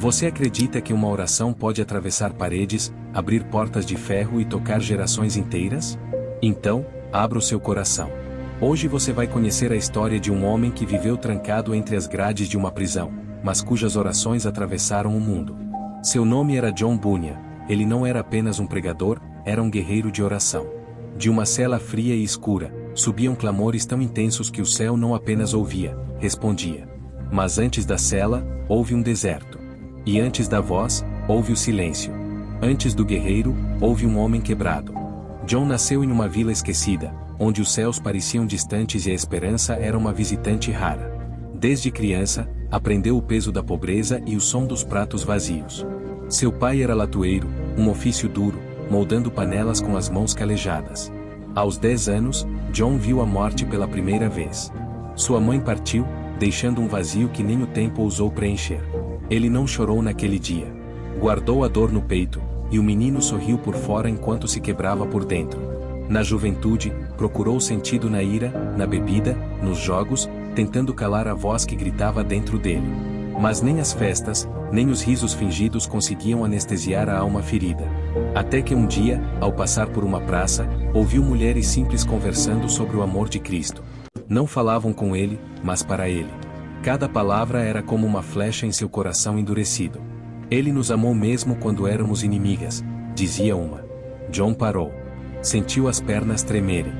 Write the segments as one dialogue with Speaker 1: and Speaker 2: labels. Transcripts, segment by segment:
Speaker 1: Você acredita que uma oração pode atravessar paredes, abrir portas de ferro e tocar gerações inteiras? Então, abra o seu coração. Hoje você vai conhecer a história de um homem que viveu trancado entre as grades de uma prisão, mas cujas orações atravessaram o mundo. Seu nome era John Bunyan. Ele não era apenas um pregador, era um guerreiro de oração. De uma cela fria e escura, subiam clamores tão intensos que o céu não apenas ouvia, respondia. Mas antes da cela, houve um deserto. E antes da voz, houve o silêncio. Antes do guerreiro, houve um homem quebrado. John nasceu em uma vila esquecida, onde os céus pareciam distantes e a esperança era uma visitante rara. Desde criança, aprendeu o peso da pobreza e o som dos pratos vazios. Seu pai era latoeiro, um ofício duro, moldando panelas com as mãos calejadas. Aos 10 anos, John viu a morte pela primeira vez. Sua mãe partiu, deixando um vazio que nem o tempo ousou preencher. Ele não chorou naquele dia. Guardou a dor no peito, e o menino sorriu por fora enquanto se quebrava por dentro. Na juventude, procurou sentido na ira, na bebida, nos jogos, tentando calar a voz que gritava dentro dele. Mas nem as festas, nem os risos fingidos conseguiam anestesiar a alma ferida. Até que um dia, ao passar por uma praça, ouviu mulheres simples conversando sobre o amor de Cristo. Não falavam com ele, mas para ele. Cada palavra era como uma flecha em seu coração endurecido. Ele nos amou mesmo quando éramos inimigas, dizia uma. John parou. Sentiu as pernas tremerem.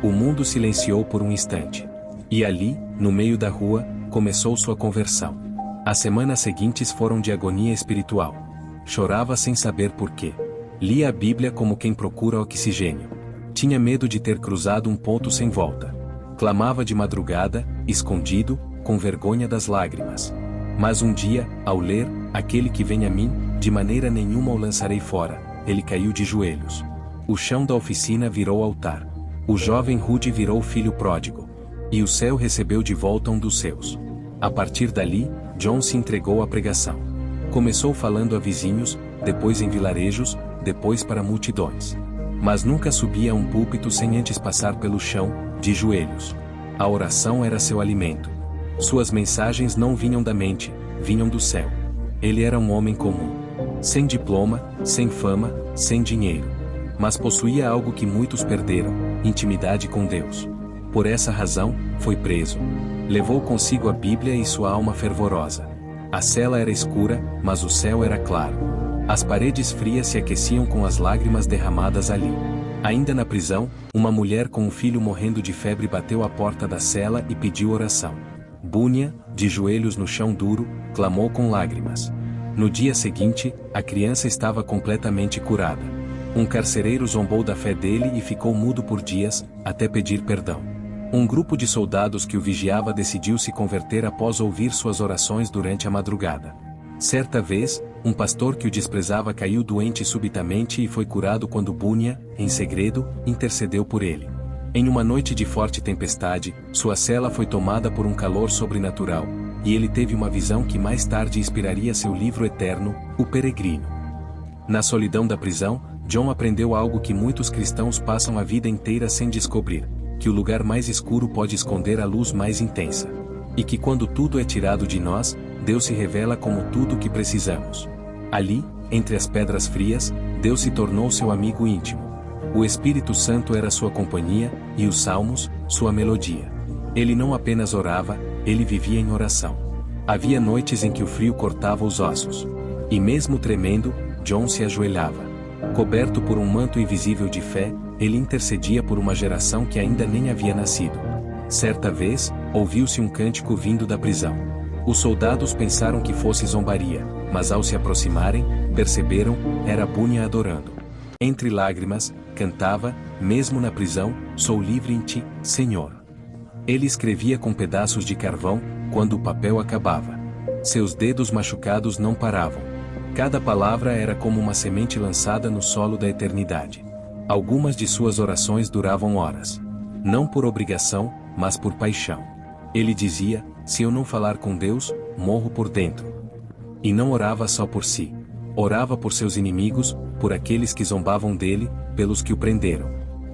Speaker 1: O mundo silenciou por um instante. E ali, no meio da rua, começou sua conversão. As semanas seguintes foram de agonia espiritual. Chorava sem saber porquê. Lia a Bíblia como quem procura oxigênio. Tinha medo de ter cruzado um ponto sem volta. Clamava de madrugada, escondido, com vergonha das lágrimas. Mas um dia, ao ler, aquele que vem a mim, de maneira nenhuma o lançarei fora, ele caiu de joelhos. O chão da oficina virou altar. O jovem rude virou filho pródigo. E o céu recebeu de volta um dos seus. A partir dali, John se entregou à pregação. Começou falando a vizinhos, depois em vilarejos, depois para multidões. Mas nunca subia a um púlpito sem antes passar pelo chão, de joelhos. A oração era seu alimento. Suas mensagens não vinham da mente, vinham do céu. Ele era um homem comum. Sem diploma, sem fama, sem dinheiro. Mas possuía algo que muitos perderam: intimidade com Deus. Por essa razão, foi preso. Levou consigo a Bíblia e sua alma fervorosa. A cela era escura, mas o céu era claro. As paredes frias se aqueciam com as lágrimas derramadas ali. Ainda na prisão, uma mulher com um filho morrendo de febre bateu à porta da cela e pediu oração. Bunyan, de joelhos no chão duro, clamou com lágrimas. No dia seguinte, a criança estava completamente curada. Um carcereiro zombou da fé dele e ficou mudo por dias, até pedir perdão. Um grupo de soldados que o vigiava decidiu se converter após ouvir suas orações durante a madrugada. Certa vez, um pastor que o desprezava caiu doente subitamente e foi curado quando Bunyan, em segredo, intercedeu por ele. Em uma noite de forte tempestade, sua cela foi tomada por um calor sobrenatural, e ele teve uma visão que mais tarde inspiraria seu livro eterno, O Peregrino. Na solidão da prisão, John aprendeu algo que muitos cristãos passam a vida inteira sem descobrir: que o lugar mais escuro pode esconder a luz mais intensa. E que quando tudo é tirado de nós, Deus se revela como tudo o que precisamos. Ali, entre as pedras frias, Deus se tornou seu amigo íntimo. O Espírito Santo era sua companhia, e os salmos, sua melodia. Ele não apenas orava, ele vivia em oração. Havia noites em que o frio cortava os ossos. E mesmo tremendo, John se ajoelhava. Coberto por um manto invisível de fé, ele intercedia por uma geração que ainda nem havia nascido. Certa vez, ouviu-se um cântico vindo da prisão. Os soldados pensaram que fosse zombaria, mas ao se aproximarem, perceberam, era Bunyan adorando. Entre lágrimas, cantava, mesmo na prisão: sou livre em ti, Senhor. Ele escrevia com pedaços de carvão, quando o papel acabava. Seus dedos machucados não paravam. Cada palavra era como uma semente lançada no solo da eternidade. Algumas de suas orações duravam horas. Não por obrigação, mas por paixão. Ele dizia: se eu não falar com Deus, morro por dentro. E não orava só por si. Orava por seus inimigos, por aqueles que zombavam dele, pelos que o prenderam.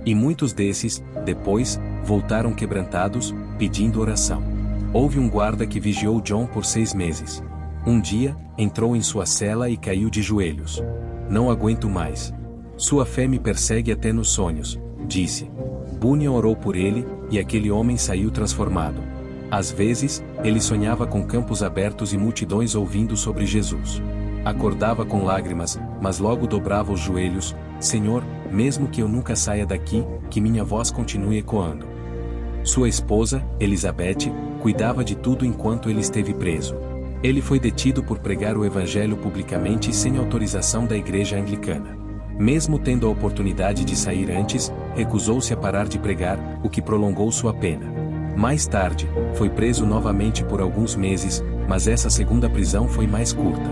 Speaker 1: E muitos desses, depois, voltaram quebrantados, pedindo oração. Houve um guarda que vigiou John por 6 meses. Um dia, entrou em sua cela e caiu de joelhos. Não aguento mais. Sua fé me persegue até nos sonhos, disse. Bunyan orou por ele, e aquele homem saiu transformado. Às vezes, ele sonhava com campos abertos e multidões ouvindo sobre Jesus. Acordava com lágrimas, mas logo dobrava os joelhos: Senhor, mesmo que eu nunca saia daqui, que minha voz continue ecoando. Sua esposa, Elizabeth, cuidava de tudo enquanto ele esteve preso. Ele foi detido por pregar o evangelho publicamente sem autorização da igreja anglicana. Mesmo tendo a oportunidade de sair antes, recusou-se a parar de pregar, o que prolongou sua pena. Mais tarde, foi preso novamente por alguns meses, mas essa segunda prisão foi mais curta.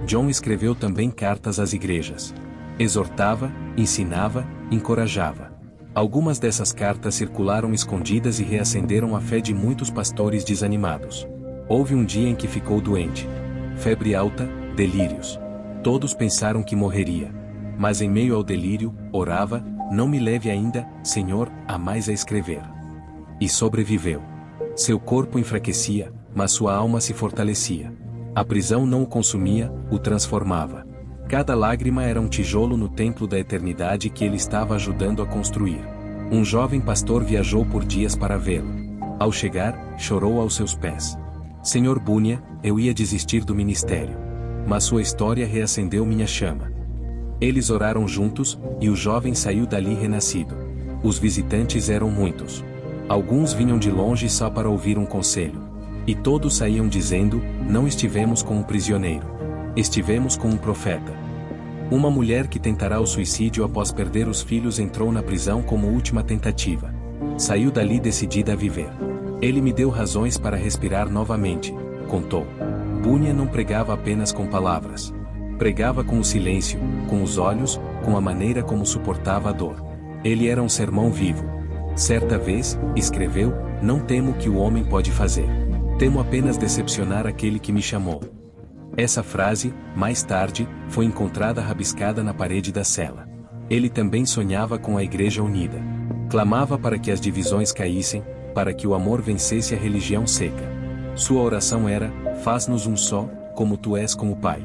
Speaker 1: John escreveu também cartas às igrejas. Exortava, ensinava, encorajava. Algumas dessas cartas circularam escondidas e reacenderam a fé de muitos pastores desanimados. Houve um dia em que ficou doente. Febre alta, delírios. Todos pensaram que morreria. Mas em meio ao delírio, orava: não me leve ainda, Senhor, a mais a escrever. E sobreviveu. Seu corpo enfraquecia, mas sua alma se fortalecia. A prisão não o consumia, o transformava. Cada lágrima era um tijolo no templo da eternidade que ele estava ajudando a construir. Um jovem pastor viajou por dias para vê-lo. Ao chegar, chorou aos seus pés. Senhor Bunyan, eu ia desistir do ministério. Mas sua história reacendeu minha chama. Eles oraram juntos, e o jovem saiu dali renascido. Os visitantes eram muitos. Alguns vinham de longe só para ouvir um conselho. E todos saíam dizendo: não estivemos com um prisioneiro. Estivemos com um profeta. Uma mulher que tentará o suicídio após perder os filhos entrou na prisão como última tentativa. Saiu dali decidida a viver. Ele me deu razões para respirar novamente, contou. Bunyan não pregava apenas com palavras. Pregava com o silêncio, com os olhos, com a maneira como suportava a dor. Ele era um sermão vivo. Certa vez, escreveu: não temo o que o homem pode fazer. Temo apenas decepcionar aquele que me chamou. Essa frase, mais tarde, foi encontrada rabiscada na parede da cela. Ele também sonhava com a igreja unida. Clamava para que as divisões caíssem, para que o amor vencesse a religião seca. Sua oração era: faz-nos um só, como tu és com o Pai.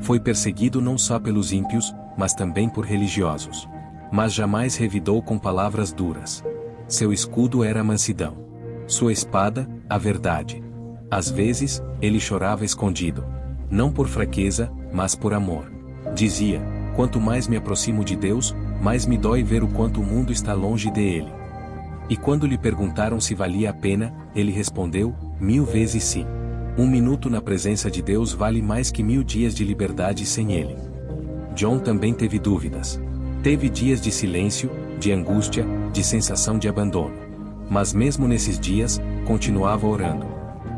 Speaker 1: Foi perseguido não só pelos ímpios, mas também por religiosos. Mas jamais revidou com palavras duras. Seu escudo era a mansidão. Sua espada, a verdade. Às vezes, ele chorava escondido. Não por fraqueza, mas por amor. Dizia: quanto mais me aproximo de Deus, mais me dói ver o quanto o mundo está longe dele. E quando lhe perguntaram se valia a pena, ele respondeu: 1000 vezes sim. 1 minuto na presença de Deus vale mais que 1000 dias de liberdade sem ele. John também teve dúvidas. Teve dias de silêncio, de angústia, de sensação de abandono. Mas mesmo nesses dias, continuava orando.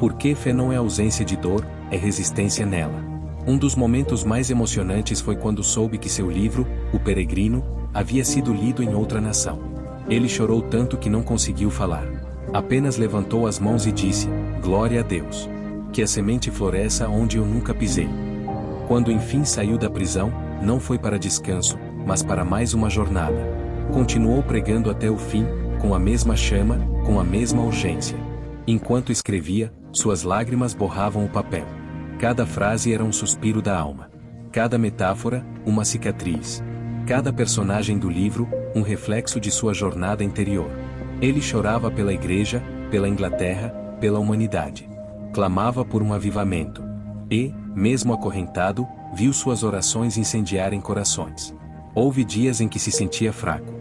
Speaker 1: Porque fé não é ausência de dor, é resistência nela. Um dos momentos mais emocionantes foi quando soube que seu livro, O Peregrino, havia sido lido em outra nação. Ele chorou tanto que não conseguiu falar. Apenas levantou as mãos e disse: glória a Deus. Que a semente floresça onde eu nunca pisei. Quando enfim saiu da prisão, não foi para descanso, mas para mais uma jornada. Continuou pregando até o fim, com a mesma chama, com a mesma urgência. Enquanto escrevia, suas lágrimas borravam o papel. Cada frase era um suspiro da alma. Cada metáfora, uma cicatriz. Cada personagem do livro, um reflexo de sua jornada interior. Ele chorava pela igreja, pela Inglaterra, pela humanidade. Clamava por um avivamento. E, mesmo acorrentado, viu suas orações incendiarem corações. Houve dias em que se sentia fraco.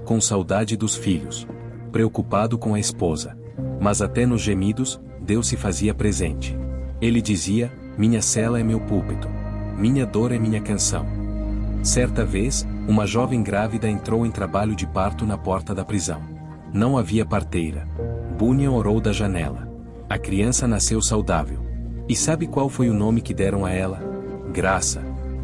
Speaker 1: Com saudade dos filhos. Preocupado com a esposa. Mas até nos gemidos, Deus se fazia presente. Ele dizia: minha cela é meu púlpito. Minha dor é minha canção. Certa vez, uma jovem grávida entrou em trabalho de parto na porta da prisão. Não havia parteira. Bunyan orou da janela. A criança nasceu saudável. E sabe qual foi o nome que deram a ela? Graça.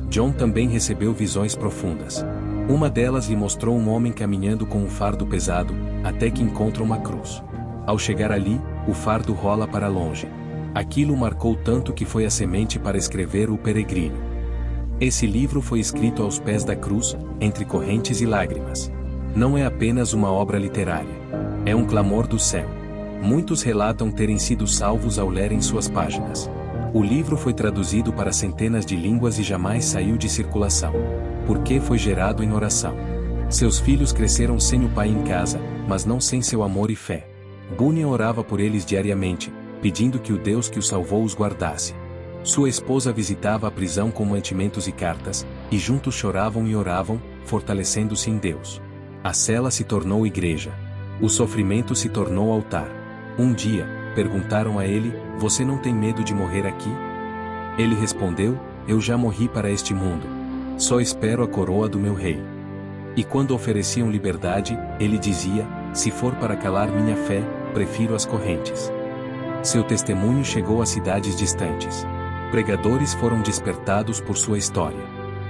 Speaker 1: John também recebeu visões profundas. Uma delas lhe mostrou um homem caminhando com um fardo pesado, até que encontra uma cruz. Ao chegar ali, o fardo rola para longe. Aquilo o marcou tanto que foi a semente para escrever O Peregrino. Esse livro foi escrito aos pés da cruz, entre correntes e lágrimas. Não é apenas uma obra literária. É um clamor do céu. Muitos relatam terem sido salvos ao lerem suas páginas. O livro foi traduzido para centenas de línguas e jamais saiu de circulação. Porque foi gerado em oração. Seus filhos cresceram sem o pai em casa, mas não sem seu amor e fé. Bunyan orava por eles diariamente, pedindo que o Deus que o salvou os guardasse. Sua esposa visitava a prisão com mantimentos e cartas, e juntos choravam e oravam, fortalecendo-se em Deus. A cela se tornou igreja. O sofrimento se tornou altar. Um dia, perguntaram a ele: "Você não tem medo de morrer aqui?" Ele respondeu: "Eu já morri para este mundo. Só espero a coroa do meu rei." E quando ofereciam liberdade, ele dizia: "Se for para calar minha fé, prefiro as correntes." Seu testemunho chegou a cidades distantes. Pregadores foram despertados por sua história.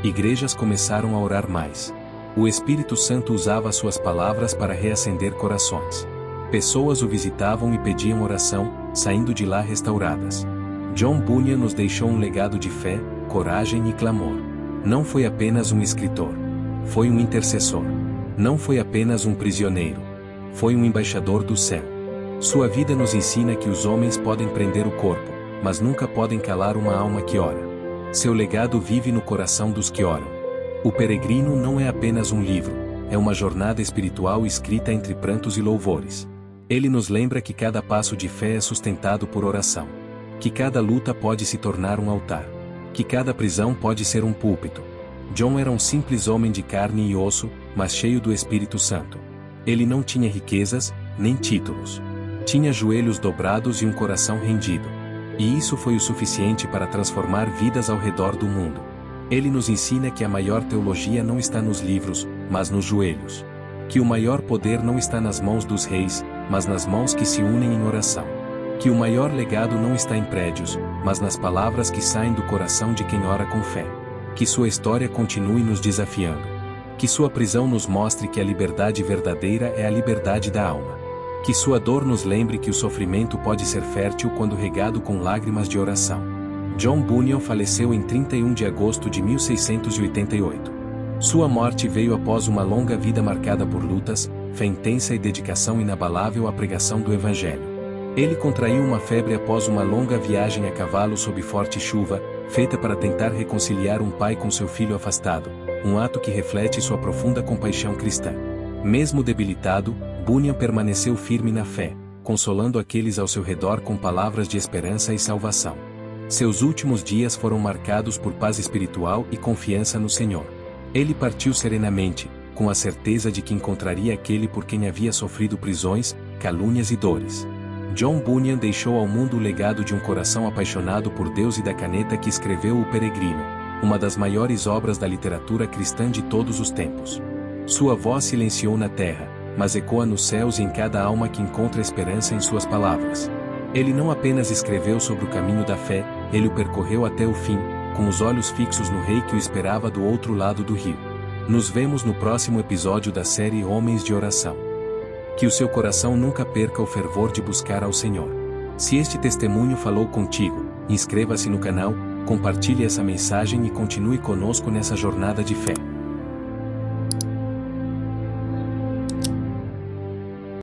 Speaker 1: Igrejas começaram a orar mais. O Espírito Santo usava suas palavras para reacender corações. Pessoas o visitavam e pediam oração, saindo de lá restauradas. John Bunyan nos deixou um legado de fé, coragem e clamor. Não foi apenas um escritor. Foi um intercessor. Não foi apenas um prisioneiro. Foi um embaixador do céu. Sua vida nos ensina que os homens podem prender o corpo, mas nunca podem calar uma alma que ora. Seu legado vive no coração dos que oram. O Peregrino não é apenas um livro, é uma jornada espiritual escrita entre prantos e louvores. Ele nos lembra que cada passo de fé é sustentado por oração. Que cada luta pode se tornar um altar. Que cada prisão pode ser um púlpito. John era um simples homem de carne e osso, mas cheio do Espírito Santo. Ele não tinha riquezas, nem títulos. Tinha joelhos dobrados e um coração rendido. E isso foi o suficiente para transformar vidas ao redor do mundo. Ele nos ensina que a maior teologia não está nos livros, mas nos joelhos. Que o maior poder não está nas mãos dos reis, mas nas mãos que se unem em oração. Que o maior legado não está em prédios, mas nas palavras que saem do coração de quem ora com fé. Que sua história continue nos desafiando. Que sua prisão nos mostre que a liberdade verdadeira é a liberdade da alma. Que sua dor nos lembre que o sofrimento pode ser fértil quando regado com lágrimas de oração. John Bunyan faleceu em 31 de agosto de 1688. Sua morte veio após uma longa vida marcada por lutas, fé intensa e dedicação inabalável à pregação do Evangelho. Ele contraiu uma febre após uma longa viagem a cavalo sob forte chuva, feita para tentar reconciliar um pai com seu filho afastado, um ato que reflete sua profunda compaixão cristã. Mesmo debilitado, Bunyan permaneceu firme na fé, consolando aqueles ao seu redor com palavras de esperança e salvação. Seus últimos dias foram marcados por paz espiritual e confiança no Senhor. Ele partiu serenamente, com a certeza de que encontraria aquele por quem havia sofrido prisões, calúnias e dores. John Bunyan deixou ao mundo o legado de um coração apaixonado por Deus e da caneta que escreveu O Peregrino, uma das maiores obras da literatura cristã de todos os tempos. Sua voz silenciou na terra, mas ecoa nos céus e em cada alma que encontra esperança em suas palavras. Ele não apenas escreveu sobre o caminho da fé, ele o percorreu até o fim, com os olhos fixos no rei que o esperava do outro lado do rio. Nos vemos no próximo episódio da série Homens de Oração. Que o seu coração nunca perca o fervor de buscar ao Senhor. Se este testemunho falou contigo, inscreva-se no canal, compartilhe essa mensagem e continue conosco nessa jornada de fé.